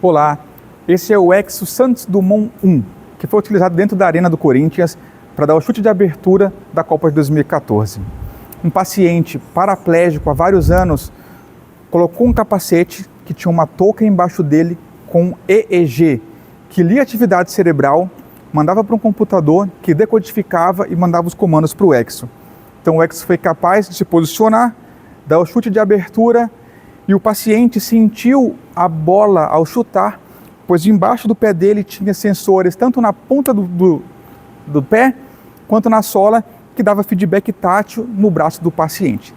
Olá, esse é o Exo Santos Dumont 1, que foi utilizado dentro da Arena do Corinthians para dar o chute de abertura da Copa de 2014. Um paciente paraplégico há vários anos colocou um capacete que tinha uma touca embaixo dele com EEG, que lia atividade cerebral, mandava para um computador que decodificava e mandava os comandos para o Exo. Então o Exo foi capaz de se posicionar, dar o chute de abertura e o paciente sentiu a bola ao chutar, pois embaixo do pé dele tinha sensores tanto na ponta do pé quanto na sola, que dava feedback tátil no braço do paciente.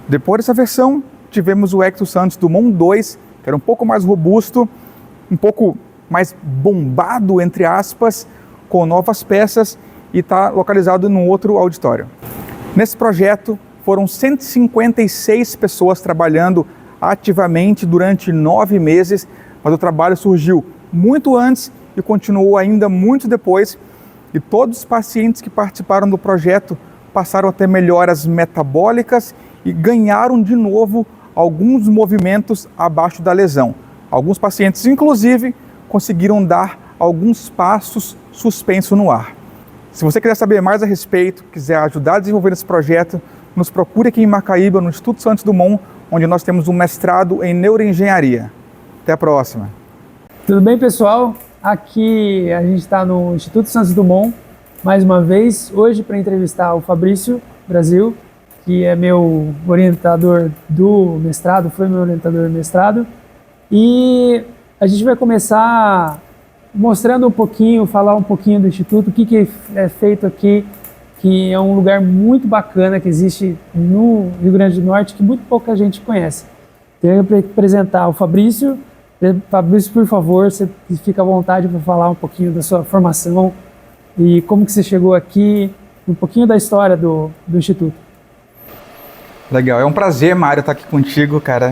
Depois dessa versão, tivemos o Exo Santos Dumont 2, que era um pouco mais robusto, um pouco mais bombado, entre aspas, com novas peças e está localizado num outro auditório. Nesse projeto, foram 156 pessoas trabalhando ativamente durante 9 meses, mas o trabalho surgiu muito antes e continuou ainda muito depois, e todos os pacientes que participaram do projeto passaram a ter melhoras metabólicas e ganharam de novo alguns movimentos abaixo da lesão. Alguns pacientes, inclusive, conseguiram dar alguns passos suspensos no ar. Se você quiser saber mais a respeito, quiser ajudar a desenvolver esse projeto, nos procure aqui em Macaíba, no Instituto Santos Dumont, onde nós temos um mestrado em neuroengenharia. Até a próxima. Tudo bem, pessoal? Aqui a gente está no Instituto Santos Dumont, mais uma vez, hoje para entrevistar o Fabrício Brasil, que é meu orientador do mestrado, foi meu orientador do mestrado. E a gente vai começar mostrando um pouquinho, falar um pouquinho do Instituto, o que é feito aqui, que é um lugar muito bacana que existe no Rio Grande do Norte, que muito pouca gente conhece. Tenho que apresentar o Fabrício. Fabrício, por favor, você fica à vontade para falar um pouquinho da sua formação e como que você chegou aqui, um pouquinho da história do Instituto. Legal, é um prazer, Mário, estar aqui contigo, cara.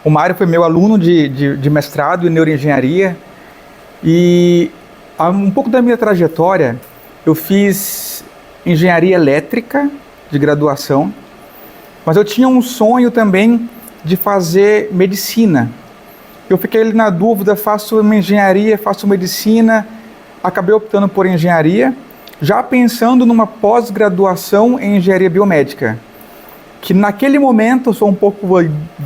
O Mário foi meu aluno de mestrado em neuroengenharia e um pouco da minha trajetória, eu fiz engenharia elétrica de graduação, mas eu tinha um sonho também de fazer medicina. Eu fiquei ali na dúvida, faço uma engenharia, faço medicina, acabei optando por engenharia, já pensando numa pós-graduação em engenharia biomédica, que naquele momento, eu sou um pouco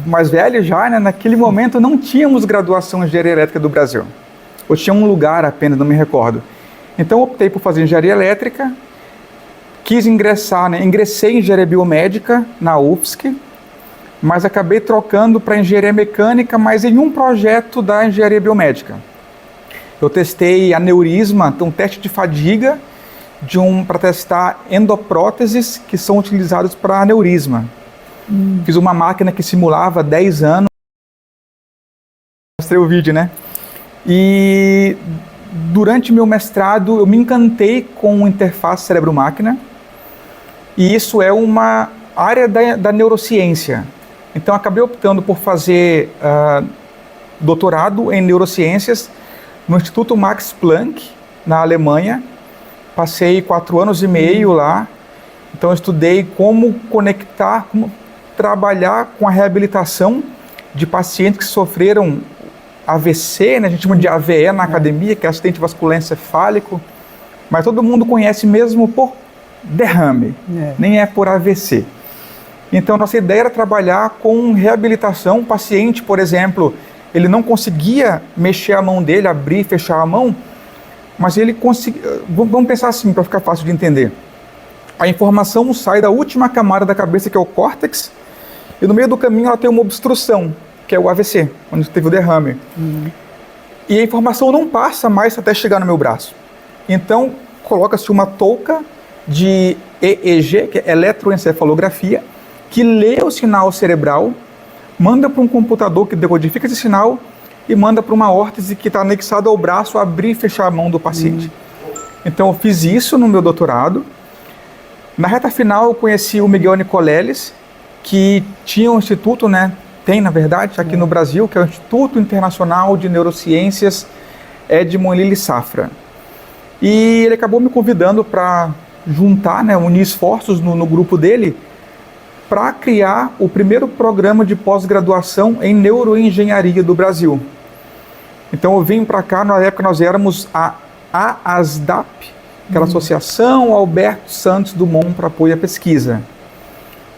mais velho já, né? Naquele momento não tínhamos graduação em engenharia elétrica do Brasil. Eu tinha um lugar apenas, não me recordo. Então optei por fazer engenharia elétrica, quis ingressar, né? Ingressei em engenharia biomédica na UFSC, mas acabei trocando para engenharia mecânica, mas em um projeto da engenharia biomédica. Eu testei aneurisma, então teste de fadiga, para testar endopróteses que são utilizados para aneurisma. Fiz uma máquina que simulava 10 anos. Mostrei o vídeo, né? E durante meu mestrado eu me encantei com interface cérebro-máquina, e isso é uma área da neurociência. Então acabei optando por fazer doutorado em neurociências no Instituto Max Planck, na Alemanha. Passei 4 anos e meio lá. Então eu estudei como conectar, como trabalhar com a reabilitação de pacientes que sofreram AVC, né? A gente chama de AVE na academia, que é acidente vascular encefálico, mas todo mundo conhece mesmo por derrame, nem é por AVC. Então nossa ideia era trabalhar com reabilitação. O paciente, por exemplo, ele não conseguia mexer a mão dele, abrir e fechar a mão, mas ele conseguia. Vamos pensar assim, para ficar fácil de entender. A informação sai da última camada da cabeça, que é o córtex, e no meio do caminho ela tem uma obstrução, que é o AVC, onde teve o derrame. E a informação não passa mais até chegar no meu braço. Então, coloca-se uma touca de EEG, que é eletroencefalografia, que lê o sinal cerebral, manda para um computador que decodifica esse sinal e manda para uma órtese que está anexada ao braço abrir e fechar a mão do paciente. Então, eu fiz isso no meu doutorado. Na reta final, eu conheci o Miguel Nicoleles, que tinha um instituto, né? Tem, na verdade, aqui no Brasil, que é o Instituto Internacional de Neurociências Edmond Lilly Safra. E ele acabou me convidando para juntar, né, unir esforços no grupo dele, para criar o primeiro programa de pós-graduação em neuroengenharia do Brasil. Então eu vim para cá, na época nós éramos a AASDAP, aquela Associação Alberto Santos Dumont para Apoio à Pesquisa.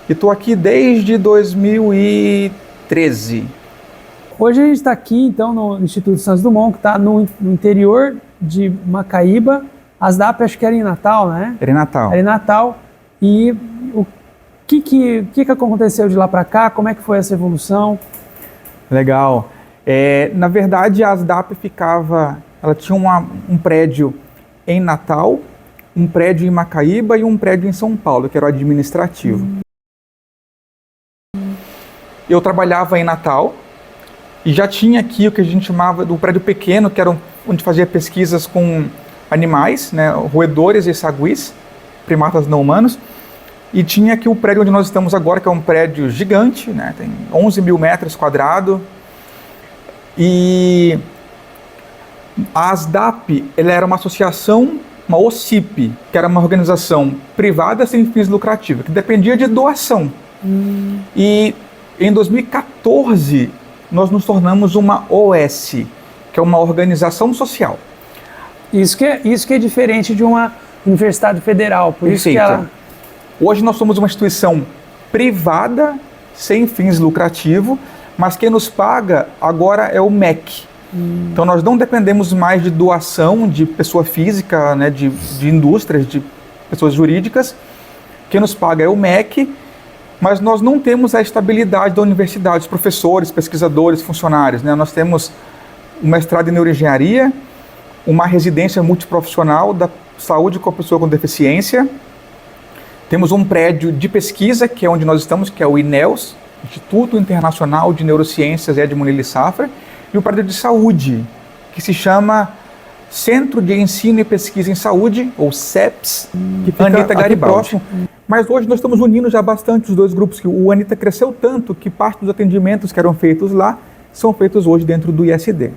E estou aqui desde 2013. Hoje a gente está aqui, então, no Instituto Santos Dumont, que está no interior de Macaíba. As DAP acho que era em Natal, né? Era em Natal. Era em Natal. E o que aconteceu de lá para cá? Como é que foi essa evolução? Legal. Na verdade, a ASDAP ela tinha um prédio em Natal, um prédio em Macaíba e um prédio em São Paulo, que era o administrativo. Eu trabalhava em Natal e já tinha aqui o que a gente chamava do prédio pequeno, que era onde fazia pesquisas com animais, né, roedores e saguis, primatas não humanos. E tinha aqui o prédio onde nós estamos agora, que é um prédio gigante, né, tem 11 mil metros quadrados. E a ASDAP, ela era uma associação, uma OCIP, que era uma organização privada sem fins lucrativos, que dependia de doação. E em 2014, nós nos tornamos uma OS, que é uma organização social. Isso que é diferente de uma universidade federal, por isso que ela... Hoje nós somos uma instituição privada, sem fins lucrativos, mas quem nos paga agora é o MEC. Então nós não dependemos mais de doação de pessoa física, né, de indústrias, de pessoas jurídicas. Quem nos paga é o MEC, mas nós não temos a estabilidade da universidade, os professores, pesquisadores, funcionários, né? Nós temos um mestrado em neuroengenharia, uma residência multiprofissional da saúde com a pessoa com deficiência. Temos um prédio de pesquisa, que é onde nós estamos, que é o INELS, Instituto Internacional de Neurociências Edmund Lilly Safra, e o prédio de saúde, que se chama Centro de Ensino e Pesquisa em Saúde, ou CEPS, que fica Anita Garibaldi. Mas hoje nós estamos unindo já bastante os dois grupos, que o Anita cresceu tanto que parte dos atendimentos que eram feitos lá são feitos hoje dentro do ISD.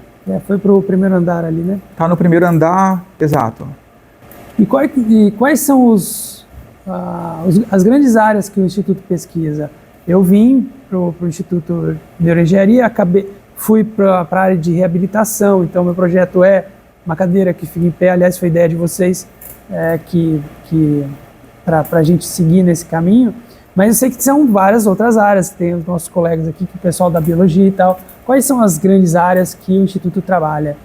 Foi para o primeiro andar ali, né? Está no primeiro andar, exato. E quais são as grandes áreas que o Instituto pesquisa? Eu vim para o Instituto de Neuroengenharia, fui para a área de reabilitação, então meu projeto é uma cadeira que fica em pé, aliás foi ideia de vocês, para a gente seguir nesse caminho, mas eu sei que são várias outras áreas, tem os nossos colegas aqui, o pessoal da biologia e tal. Quais são as grandes áreas que o Instituto trabalha?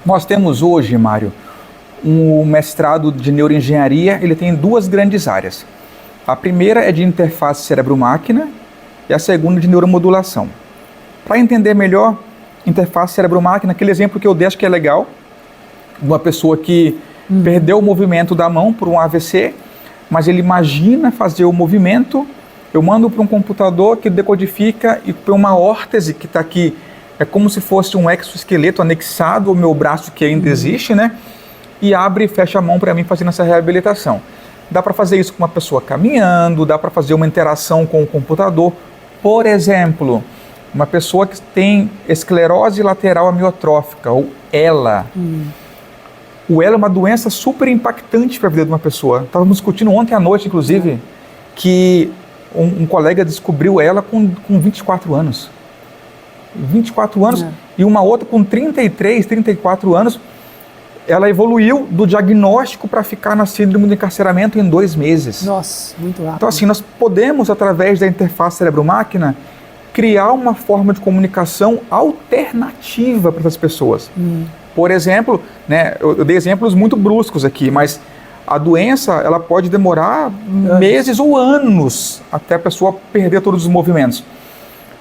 Nós temos hoje, Mário, um mestrado de neuroengenharia, ele tem duas grandes áreas. A primeira é de interface cérebro-máquina e a segunda de neuromodulação. Para entender melhor, interface cérebro-máquina, aquele exemplo que eu dei, acho que é legal, de uma pessoa que perdeu o movimento da mão por um AVC, mas ele imagina fazer o movimento, eu mando para um computador que decodifica e para uma órtese que está aqui, é como se fosse um exoesqueleto anexado ao meu braço que ainda existe, né? E abre e fecha a mão para mim fazendo essa reabilitação. Dá para fazer isso com uma pessoa caminhando, dá para fazer uma interação com o computador. Por exemplo, uma pessoa que tem esclerose lateral amiotrófica, ou ELA. O ELA é uma doença super impactante para a vida de uma pessoa. Estávamos discutindo ontem à noite, inclusive, que um colega descobriu ela com 24 anos. 24 anos, e uma outra com 33, 34 anos. Ela evoluiu do diagnóstico para ficar na síndrome do encarceramento em 2 meses. Nossa, muito rápido. Então, assim, nós podemos, através da interface cérebro-máquina, criar uma forma de comunicação alternativa para essas pessoas. Por exemplo, né, eu dei exemplos muito bruscos aqui, mas a doença ela pode demorar meses ou anos até a pessoa perder todos os movimentos.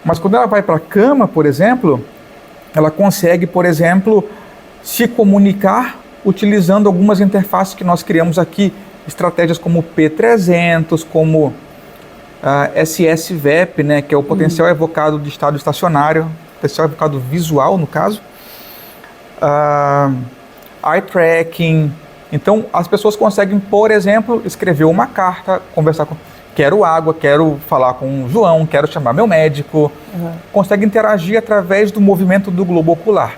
Mas quando ela vai para a cama, por exemplo, ela consegue, por exemplo, se comunicar utilizando algumas interfaces que nós criamos aqui, estratégias como P300, como SSVEP, né, que é o potencial evocado de estado estacionário, potencial evocado visual, no caso, eye tracking. Então, as pessoas conseguem, por exemplo, escrever uma carta, conversar com... Quero água, quero falar com o João, quero chamar meu médico. Consegue interagir através do movimento do globo ocular.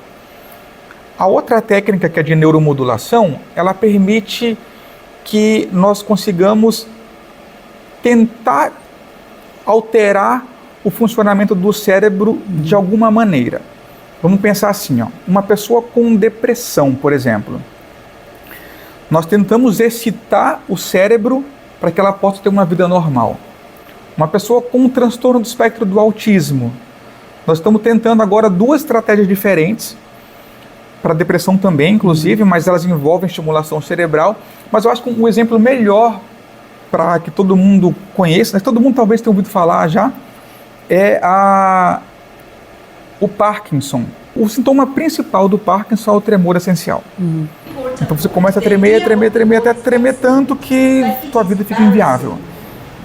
A outra técnica, que é de neuromodulação, ela permite que nós consigamos tentar alterar o funcionamento do cérebro de alguma maneira. Vamos pensar assim, ó, uma pessoa com depressão, por exemplo. Nós tentamos excitar o cérebro para que ela possa ter uma vida normal. Uma pessoa com um transtorno do espectro do autismo. Nós estamos tentando agora 2 estratégias diferentes, para depressão também, inclusive, mas elas envolvem estimulação cerebral. Mas eu acho que um exemplo melhor para que todo mundo conheça, né, todo mundo talvez tenha ouvido falar já, é o Parkinson. O sintoma principal do Parkinson é o tremor essencial. Então você começa a tremer, até tremer tanto que tua vida fica inviável.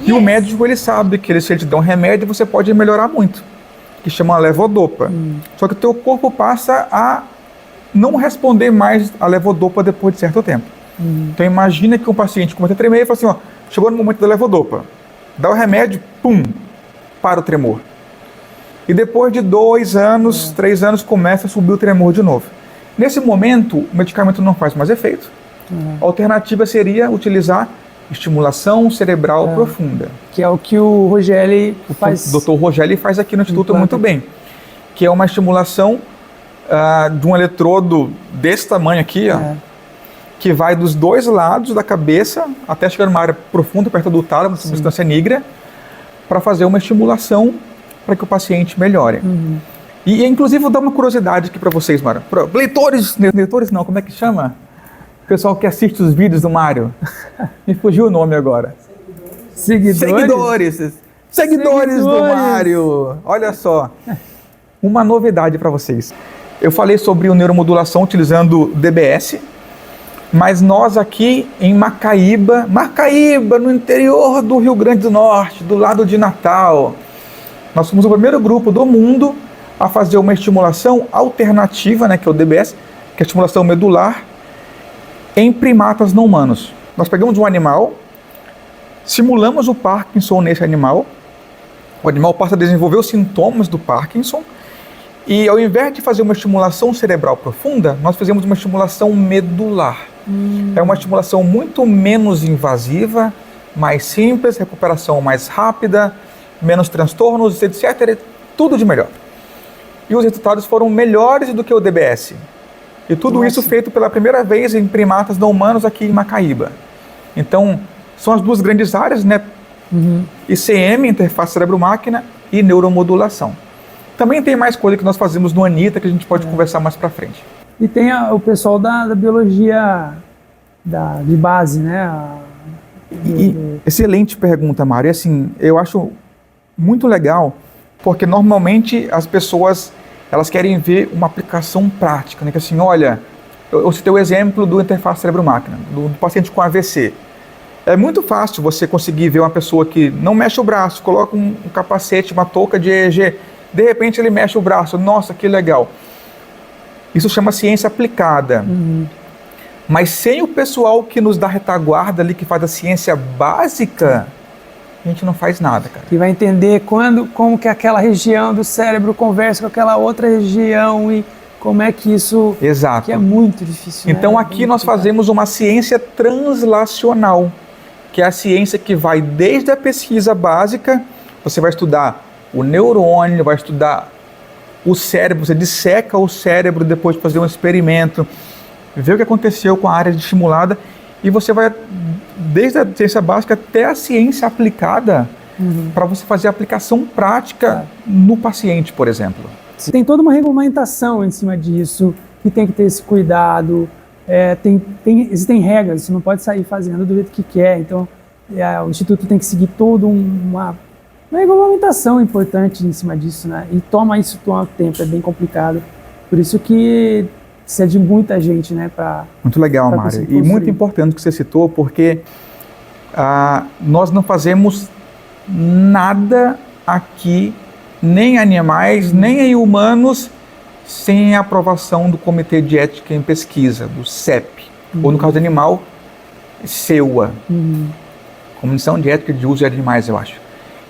E o médico, ele sabe que se ele te der um remédio, você pode melhorar muito, que chama levodopa. Só que o teu corpo passa a não responder mais a levodopa depois de certo tempo. Então imagina que um paciente começa a tremer e fala assim, ó, chegou no momento da levodopa, dá o remédio, pum, para o tremor. E depois de 2 anos, 3 anos, começa a subir o tremor de novo. Nesse momento, o medicamento não faz mais efeito. A alternativa seria utilizar estimulação cerebral profunda. Que é o que o Rogério faz. O Dr. Rogério faz aqui no Instituto muito bem. Que é uma estimulação de um eletrodo desse tamanho aqui, ó, que vai dos 2 lados da cabeça até chegar numa área profunda, perto do tálamo, uma substância negra, para fazer uma estimulação para que o paciente melhore. E inclusive vou dar uma curiosidade aqui para vocês, Mara. Leitores não, como é que chama? O pessoal que assiste os vídeos do Mário. Me fugiu o nome agora. Seguidores do Mário. Olha só, uma novidade para vocês. Eu falei sobre o neuromodulação utilizando DBS, mas nós aqui em Macaíba, no interior do Rio Grande do Norte, do lado de Natal, nós somos o primeiro grupo do mundo a fazer uma estimulação alternativa, né, que é o DBS, que é a estimulação medular, em primatas não humanos. Nós pegamos um animal, simulamos o Parkinson nesse animal, o animal passa a desenvolver os sintomas do Parkinson, e ao invés de fazer uma estimulação cerebral profunda, nós fizemos uma estimulação medular. É uma estimulação muito menos invasiva, mais simples, recuperação mais rápida, menos transtornos, etc. Tudo de melhor. E os resultados foram melhores do que o DBS. E tudo isso feito pela primeira vez em primatas não humanos aqui em Macaíba. Então, são as 2 grandes áreas, né? ICM, interface cérebro-máquina, e neuromodulação. Também tem mais coisa que nós fazemos no ANITA que a gente pode conversar mais pra frente. E tem o pessoal da biologia de base, né? Excelente pergunta, Mário. E assim, eu acho muito legal, porque normalmente as pessoas elas querem ver uma aplicação prática, né? Que assim, olha, eu citei o exemplo do interface cérebro-máquina, do paciente com AVC. É muito fácil você conseguir ver uma pessoa que não mexe o braço, coloca um capacete, uma touca de EEG, de repente ele mexe o braço, nossa, que legal. Isso chama ciência aplicada. Mas sem o pessoal que nos dá retaguarda ali, que faz a ciência básica, a gente não faz nada, cara. Que vai entender como que aquela região do cérebro conversa com aquela outra região e como é que isso... Exato. Que é muito difícil. Então, né? aqui nós fazemos uma ciência translacional, que é a ciência que vai desde a pesquisa básica, você vai estudar o neurônio, vai estudar o cérebro, você disseca o cérebro depois de fazer um experimento, ver o que aconteceu com a área estimulada, e você vai desde a ciência básica até a ciência aplicada, para você fazer a aplicação prática no paciente, por exemplo. Tem toda uma regulamentação em cima disso, que tem que ter esse cuidado, existem regras, você não pode sair fazendo do jeito que quer, então o Instituto tem que seguir toda uma regulamentação importante em cima disso, né? E toma tempo, é bem complicado, por isso que precisa de muita gente, né? Muito legal, Mário, e muito importante que você citou, porque nós não fazemos nada aqui, nem animais, nem em humanos, sem a aprovação do Comitê de Ética em Pesquisa, do CEP, ou no caso do animal, CEUA, Comissão de Ética de Uso de Animais, eu acho.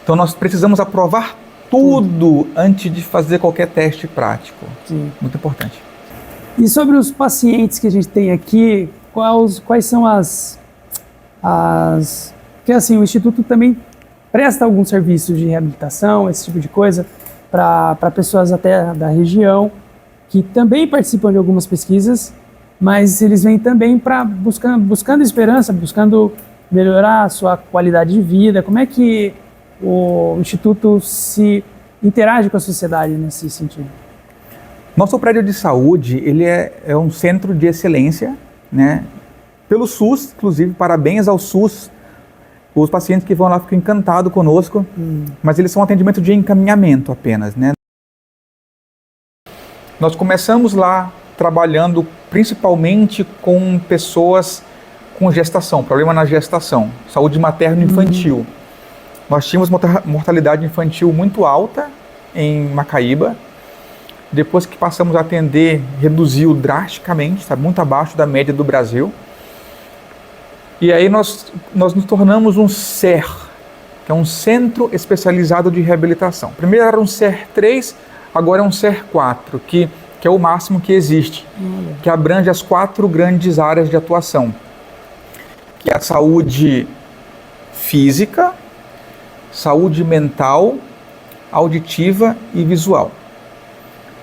Então nós precisamos aprovar tudo antes de fazer qualquer teste prático. Sim. Muito importante. E sobre os pacientes que a gente tem aqui, quais são porque assim, o Instituto também presta alguns serviços de reabilitação, esse tipo de coisa, para pessoas até da região. que também participam de algumas pesquisas, mas eles vêm também para buscando esperança, buscando melhorar a sua qualidade de vida. Como é que o Instituto se interage com a sociedade nesse sentido? Nosso prédio de saúde, ele é um centro de excelência, né? Pelo SUS, inclusive, parabéns ao SUS. Os pacientes que vão lá ficam encantados conosco, mas eles são um atendimento de encaminhamento apenas, né? Nós começamos lá trabalhando principalmente com pessoas com gestação, problema na gestação, saúde materno-infantil. Nós tínhamos mortalidade infantil muito alta em Macaíba. Depois que passamos a atender, reduziu drasticamente, está muito abaixo da média do Brasil. E aí nós nos tornamos um CER, que é um Centro Especializado de Reabilitação. Primeiro era um CER 3, agora é um CER 4, que é o máximo que existe, que abrange as 4 grandes áreas de atuação, que é a saúde física, saúde mental, auditiva e visual.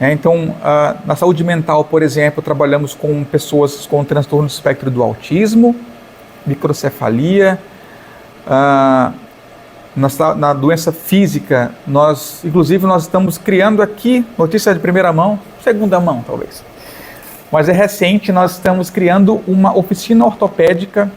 Então, na saúde mental, por exemplo, trabalhamos com pessoas com transtorno do espectro do autismo, microcefalia. Na doença física, inclusive nós estamos criando aqui, notícia de primeira mão, segunda mão talvez, mas é recente, nós estamos criando uma oficina ortopédica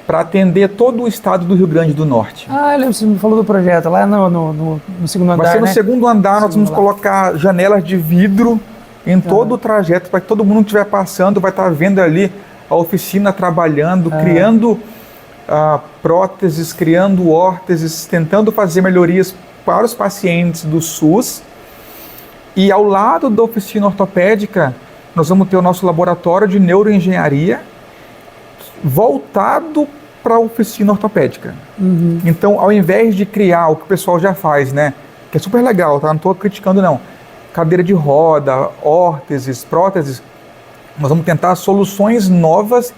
para atender todo o estado do Rio Grande do Norte. Eu lembro, você me falou do projeto, lá no segundo andar, vai ser no segundo andar, nós vamos lá colocar janelas de vidro em todo o trajeto, para que todo mundo que estiver passando vai estar vendo ali a oficina trabalhando, criando próteses, criando órteses, tentando fazer melhorias para os pacientes do SUS. E ao lado da oficina ortopédica, nós vamos ter o nosso laboratório de neuroengenharia voltado para a oficina ortopédica. Então, ao invés de criar o que o pessoal já faz, né, que é super legal, tá? Não estou criticando não, cadeira de roda, órteses, próteses, nós vamos tentar soluções novas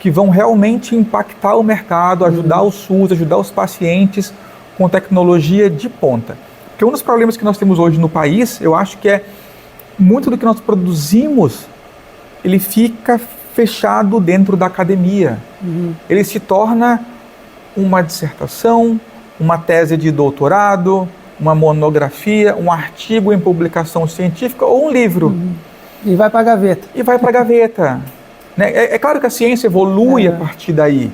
que vão realmente impactar o mercado, ajudar o SUS, ajudar os pacientes com tecnologia de ponta. Porque um dos problemas que nós temos hoje no país, eu acho que é muito do que nós produzimos, ele fica fechado dentro da academia. Ele se torna uma dissertação, uma tese de doutorado, uma monografia, um artigo em publicação científica ou um livro. E vai para a gaveta. E vai para a gaveta. É claro que a ciência evolui a partir daí,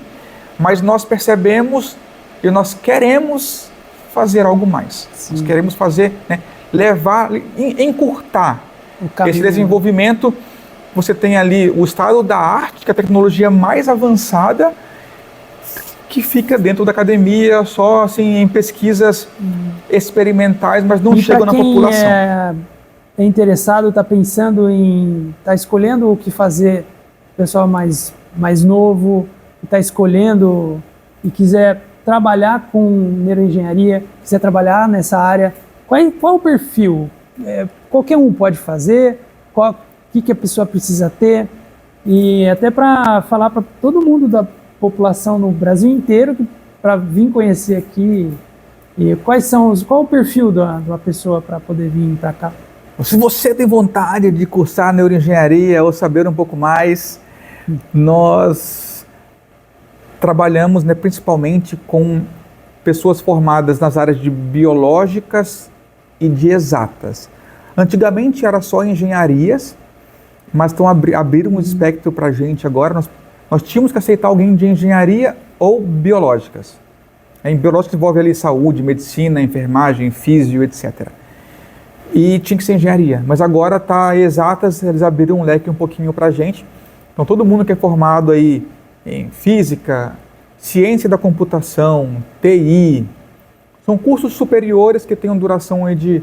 mas nós percebemos e nós queremos fazer algo mais. Nós queremos fazer, levar, encurtar esse desenvolvimento. Você tem ali o estado da arte, que é a tecnologia mais avançada, que fica dentro da academia, só assim, em pesquisas experimentais, mas não chegam na população. É interessado, está pensando está escolhendo o que fazer, pessoal mais novo, que está escolhendo e quiser trabalhar com neuroengenharia, quiser trabalhar nessa área, qual o perfil? Qualquer um pode fazer? O que a pessoa precisa ter? E até para falar para todo mundo da população no Brasil inteiro, para vir conhecer aqui, e qual o perfil de uma pessoa para poder vir para cá? Se você tem vontade de cursar neuroengenharia ou saber um pouco mais, nós trabalhamos principalmente com pessoas formadas nas áreas de biológicas e de exatas. Antigamente era só engenharias, mas abriram um espectro para a gente agora. Nós tínhamos que aceitar alguém de engenharia ou biológicas. Em biológicas envolve ali saúde, medicina, enfermagem, físio, etc. E tinha que ser engenharia, mas agora está exatas, eles abriram um leque um pouquinho para a gente. Então todo mundo que é formado aí em física, ciência da computação, TI, são cursos superiores que têm uma duração aí de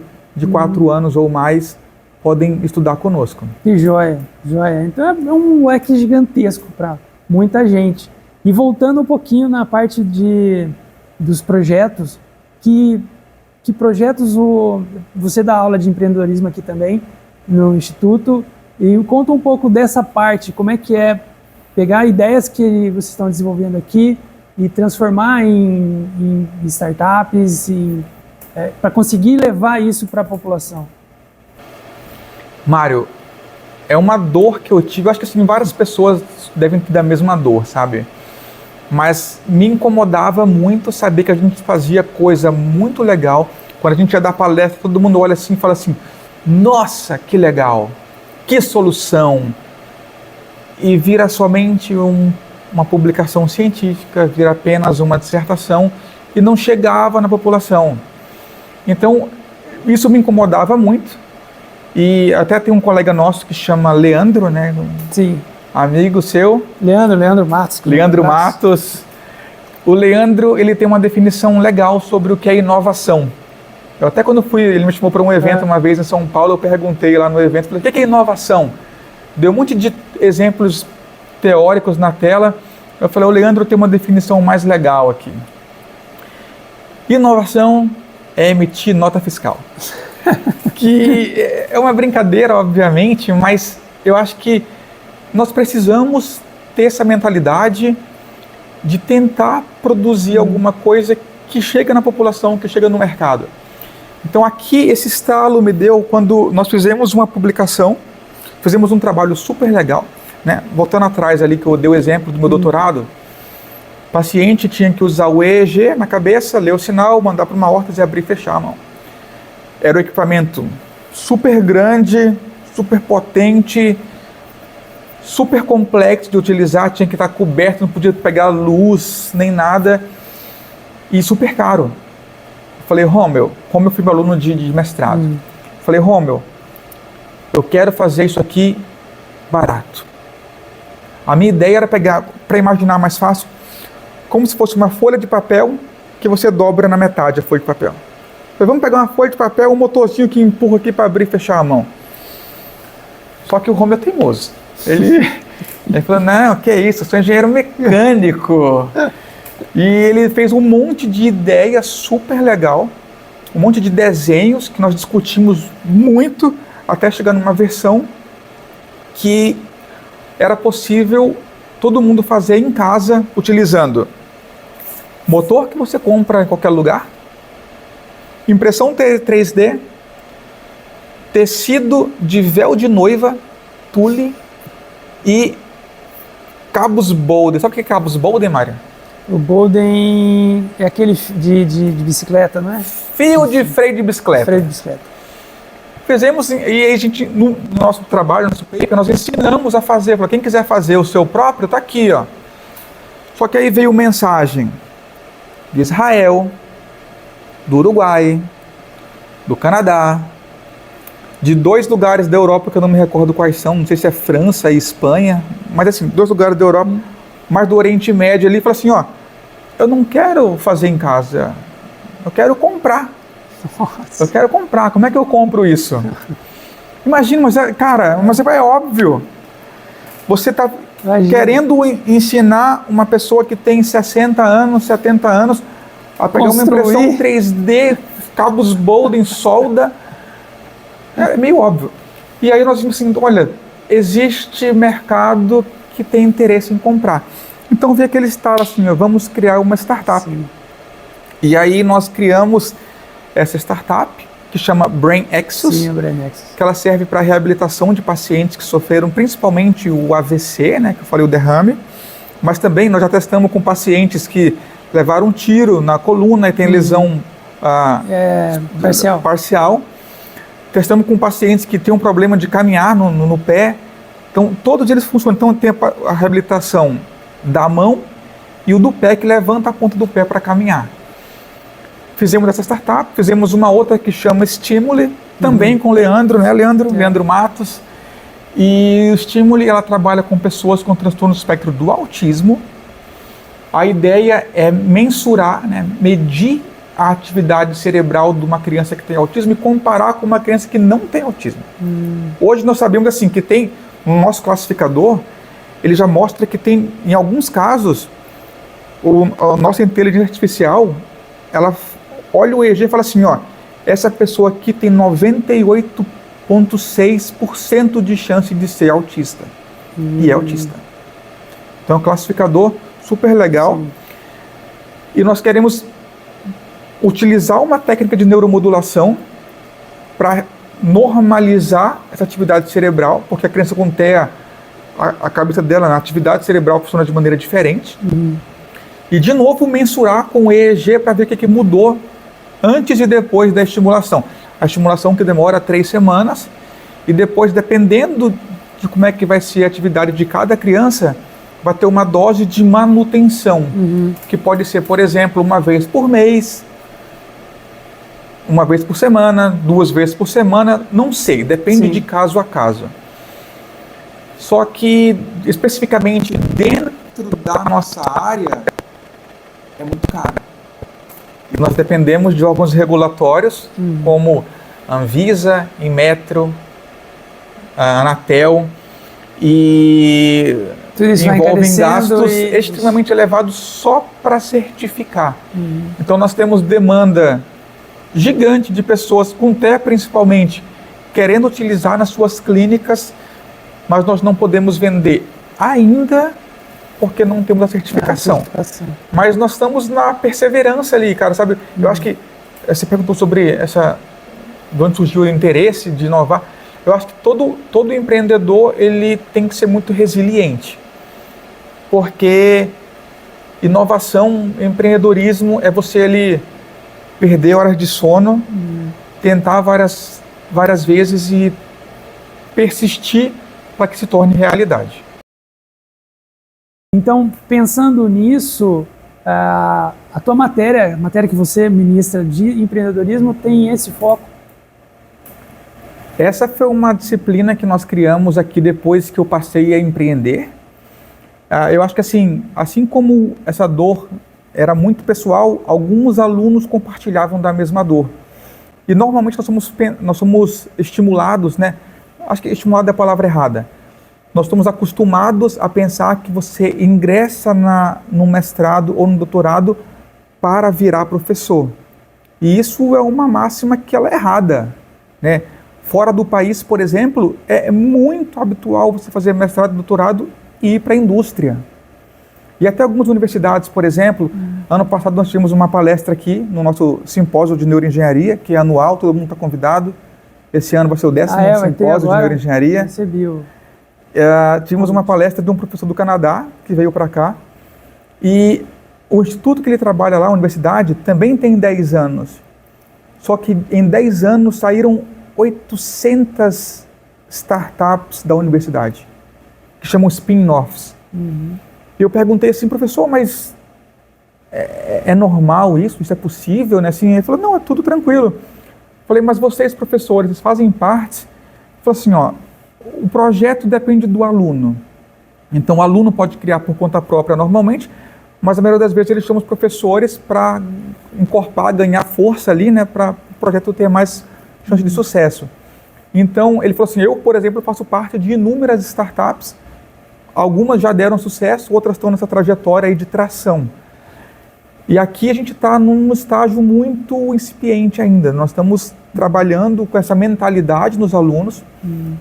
4 anos ou mais, podem estudar conosco. Que joia, joia. Então é um leque gigantesco para muita gente. E voltando um pouquinho na parte dos projetos, que projetos você dá aula de empreendedorismo aqui também no Instituto, e conta um pouco dessa parte, como é que é pegar ideias que vocês estão desenvolvendo aqui e transformar em startups para conseguir levar isso para a população. Mário, é uma dor que eu tive, eu acho que assim, várias pessoas devem ter a mesma dor, sabe? Mas me incomodava muito saber que a gente fazia coisa muito legal. Quando a gente ia dar palestra, todo mundo olha assim e fala assim, nossa, que legal, que solução. E vira somente uma publicação científica, vira apenas uma dissertação e não chegava na população. Então, isso me incomodava muito. E até tem um colega nosso que chama Leandro, né? Sim. Amigo seu. Leandro Matos. Leandro Matos. O Leandro, ele tem uma definição legal sobre o que é inovação. Eu até quando ele me chamou para um evento uma vez em São Paulo, eu perguntei lá no evento, falei, o que é inovação? Deu um monte de exemplos teóricos na tela. Eu falei, o Leandro tem uma definição mais legal aqui. Inovação é emitir nota fiscal. Que é uma brincadeira, obviamente, mas eu acho que nós precisamos ter essa mentalidade de tentar produzir alguma coisa que chega na população, que chega no mercado. Então aqui esse estalo me deu quando nós fizemos uma publicação, fizemos um trabalho super legal, né? Voltando atrás ali que eu dei o exemplo do meu doutorado, o paciente tinha que usar o EEG na cabeça, ler o sinal, mandar para uma órtese e abrir e fechar a mão. Era um equipamento super grande, super potente, super complexo de utilizar, tinha que estar coberto, não podia pegar luz nem nada e super caro. Falei, Romeu, como eu fui meu aluno de mestrado, falei, Romeu, eu quero fazer isso aqui barato. A minha ideia era pegar, para imaginar mais fácil, como se fosse uma folha de papel que você dobra na metade a folha de papel. Falei, vamos pegar uma folha de papel, um motorzinho que empurra aqui para abrir e fechar a mão. Só que o Romeu é teimoso. Ele falou, não, que é isso, eu sou engenheiro mecânico. E ele fez um monte de ideia super legal, um monte de desenhos que nós discutimos muito, até chegar numa versão que era possível todo mundo fazer em casa, utilizando motor que você compra em qualquer lugar, impressão 3D, tecido de véu de noiva, tule e cabos Bolden. Sabe o que é cabos Bolden, Mário? O Bolden é aquele de bicicleta, não é? Fio de freio de bicicleta. Freio de bicicleta. Fizemos, e a gente, no nosso trabalho, no nosso paper, nós ensinamos a fazer. Quem quiser fazer o seu próprio, está aqui, ó. Só que aí veio mensagem de Israel, do Uruguai, do Canadá, de 2 lugares da Europa que eu não me recordo quais são, não sei se é França e Espanha, mas assim, 2 lugares da Europa, mas do Oriente Médio ali, fala assim, ó, eu não quero fazer em casa, eu quero comprar. Nossa. Eu quero comprar, como é que eu compro isso? Imagina, mas cara, mas é óbvio, você está querendo ensinar uma pessoa que tem 60 anos, 70 anos, a pegar uma impressão 3D, cabos Bolden, solda, é meio óbvio. E aí nós vimos assim, olha, existe mercado que tem interesse em comprar. Então veio aquele estalo assim, ó, vamos criar uma startup. Sim. E aí nós criamos essa startup, que chama BrainExus. Sim, a BrainExus. Que ela serve para a reabilitação de pacientes que sofreram principalmente o AVC, né, que eu falei, o derrame, mas também nós já testamos com pacientes que levaram um tiro na coluna e tem lesão parcial. Testamos com pacientes que têm um problema de caminhar no pé. Então, todos eles funcionam. Então, tem a reabilitação da mão e o do pé, que levanta a ponta do pé para caminhar. Fizemos essa startup, fizemos uma outra que chama Stimuli, também com o Leandro, né, Leandro Matos. E o Stimuli, ela trabalha com pessoas com transtorno do espectro do autismo. A ideia é mensurar, né, medir a atividade cerebral de uma criança que tem autismo e comparar com uma criança que não tem autismo. Hoje nós sabemos assim, que tem, no nosso classificador, ele já mostra que tem, em alguns casos, a nossa inteligência artificial, ela olha o EEG e fala assim, ó, essa pessoa aqui tem 98,6% de chance de ser autista. E é autista. Então é um classificador super legal. Sim. E nós queremos utilizar uma técnica de neuromodulação para normalizar essa atividade cerebral, porque a criança com TEA, a cabeça dela, na atividade cerebral funciona de maneira diferente. E, de novo, mensurar com o EEG para ver o que mudou antes e depois da estimulação. A estimulação que demora 3 semanas e depois, dependendo de como é que vai ser a atividade de cada criança, vai ter uma dose de manutenção, que pode ser, por exemplo, 1 vez por mês, 1 vez por semana, 2 vezes por semana, não sei, depende de caso a caso. Só que, especificamente dentro da nossa área, é muito caro. E nós dependemos de órgãos regulatórios, como a Anvisa, Inmetro, a Anatel, e tudo isso envolvem gastos extremamente elevados só para certificar. Então nós temos demanda gigante de pessoas com TEA principalmente, querendo utilizar nas suas clínicas, mas nós não podemos vender ainda porque não temos a certificação. Mas nós estamos na perseverança ali, cara, sabe? Eu acho que você perguntou sobre de onde surgiu o interesse de inovar. Eu acho que todo empreendedor ele tem que ser muito resiliente, porque inovação, empreendedorismo é você ali perder horas de sono, tentar várias vezes e persistir para que se torne realidade. Então, pensando nisso, a tua matéria, a matéria que você ministra de empreendedorismo, tem esse foco? Essa foi uma disciplina que nós criamos aqui depois que eu passei a empreender. Eu acho que assim como essa dor era muito pessoal, alguns alunos compartilhavam da mesma dor. E normalmente nós somos estimulados, né? Acho que estimulado é a palavra errada. Nós estamos acostumados a pensar que você ingressa no mestrado ou no doutorado para virar professor. E isso é uma máxima que ela é errada, né? Fora do país, por exemplo, é muito habitual você fazer mestrado e doutorado e ir para a indústria. E até algumas universidades, por exemplo, ano passado nós tivemos uma palestra aqui no nosso simpósio de neuroengenharia, que é anual, todo mundo está convidado. Esse ano vai ser o 10º simpósio de neuroengenharia. Recebi o... Tivemos uma palestra de um professor do Canadá, que veio para cá, e o instituto que ele trabalha lá, a universidade, também tem 10 anos. Só que em 10 anos saíram 800 startups da universidade, que chamam spin-offs. E eu perguntei assim, professor, mas é normal isso? Isso é possível? Né? Assim, ele falou, não, é tudo tranquilo. Falei, mas vocês, professores, vocês fazem parte? Ele falou assim, ó, o projeto depende do aluno. Então, o aluno pode criar por conta própria normalmente, mas a maioria das vezes eles chamam os professores para encorpar, ganhar força ali, né, para o projeto ter mais chance de sucesso. Então, ele falou assim, eu, por exemplo, faço parte de inúmeras startups, algumas já deram sucesso, outras estão nessa trajetória aí de tração. E aqui a gente está num estágio muito incipiente ainda, nós estamos trabalhando com essa mentalidade nos alunos.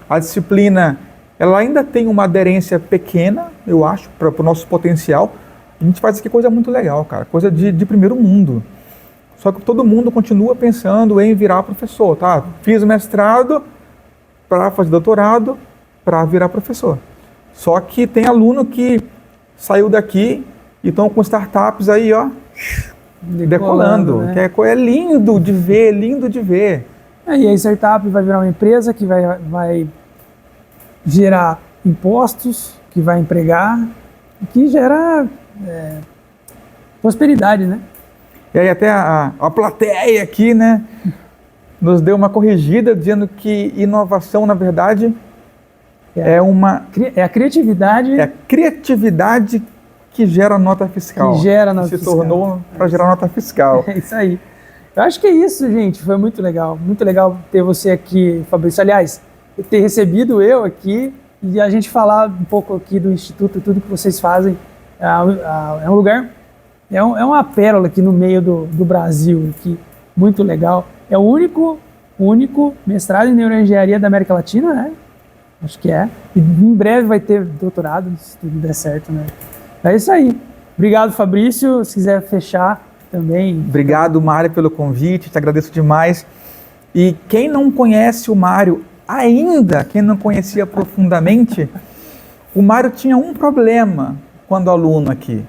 A disciplina, ela ainda tem uma aderência pequena, eu acho, para o nosso potencial. A gente faz aqui coisa muito legal, cara, coisa de primeiro mundo. Só que todo mundo continua pensando em virar professor, tá? Fiz mestrado para fazer doutorado, para virar professor. Só que tem aluno que saiu daqui e estão com startups aí, ó, decolando. Né? Que é lindo de ver, lindo de ver. E a startup vai virar uma empresa que vai gerar impostos, que vai empregar, que gera prosperidade, né? E aí até a plateia aqui, né, nos deu uma corrigida dizendo que inovação, na verdade, é a criatividade. É a criatividade que gera nota fiscal. Que gera nota fiscal. Se tornou para gerar nota fiscal. É isso aí. Eu acho que é isso, gente. Foi muito legal. Muito legal ter você aqui, Fabrício. Aliás, ter recebido eu aqui e a gente falar um pouco aqui do Instituto, tudo que vocês fazem. É um lugar, é uma pérola aqui no meio do Brasil, aqui, muito legal. É o único mestrado em neuroengenharia da América Latina, né? Acho que é. E em breve vai ter doutorado, se tudo der certo, né? É isso aí. Obrigado, Fabrício. Se quiser fechar também. Obrigado, Mário, pelo convite. Te agradeço demais. E quem não conhece o Mário, ainda quem não conhecia profundamente, o Mário tinha um problema quando aluno aqui,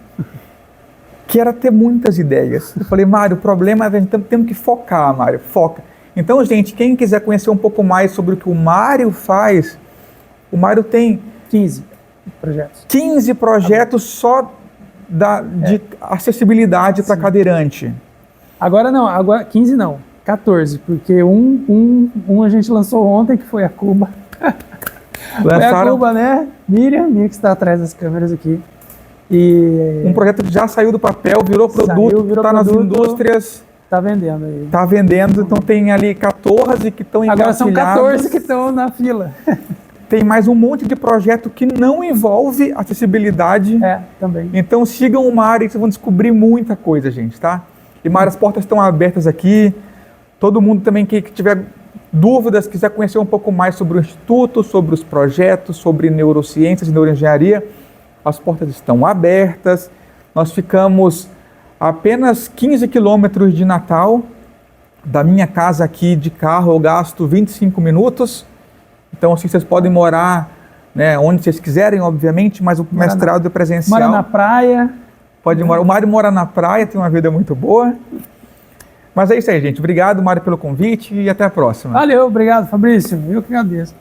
que era ter muitas ideias. Eu falei, Mário, o problema é que a gente tem que focar, Mário, foca. Então, gente, quem quiser conhecer um pouco mais sobre o que o Mário faz, o Mário tem 15 projetos. 15 projetos só de acessibilidade para cadeirante. Agora não, agora 15 não, 14, porque um a gente lançou ontem, que foi a Cuba. Foi a Cuba, né? Miriam que está atrás das câmeras aqui. E um projeto que já saiu do papel, virou produto, está nas indústrias. Está vendendo aí. Está vendendo, então tem ali 14 que estão engatilhados. Agora são 14 que estão na fila. Tem mais um monte de projeto que não envolve acessibilidade. Também. Então sigam o Mário e vocês vão descobrir muita coisa, gente, tá? E Mário, as portas estão abertas aqui. Todo mundo também que tiver dúvidas, quiser conhecer um pouco mais sobre o Instituto, sobre os projetos, sobre neurociências e neuroengenharia, as portas estão abertas. Nós ficamos a apenas 15 quilômetros de Natal. Da minha casa aqui de carro eu gasto 25 minutos. Então, assim, vocês podem morar, né, onde vocês quiserem, obviamente, mas o mestrado é presencial. Mora na praia. Pode morar. O Mário mora na praia, tem uma vida muito boa. Mas é isso aí, gente. Obrigado, Mário, pelo convite e até a próxima. Valeu, obrigado, Fabrício. Eu que agradeço.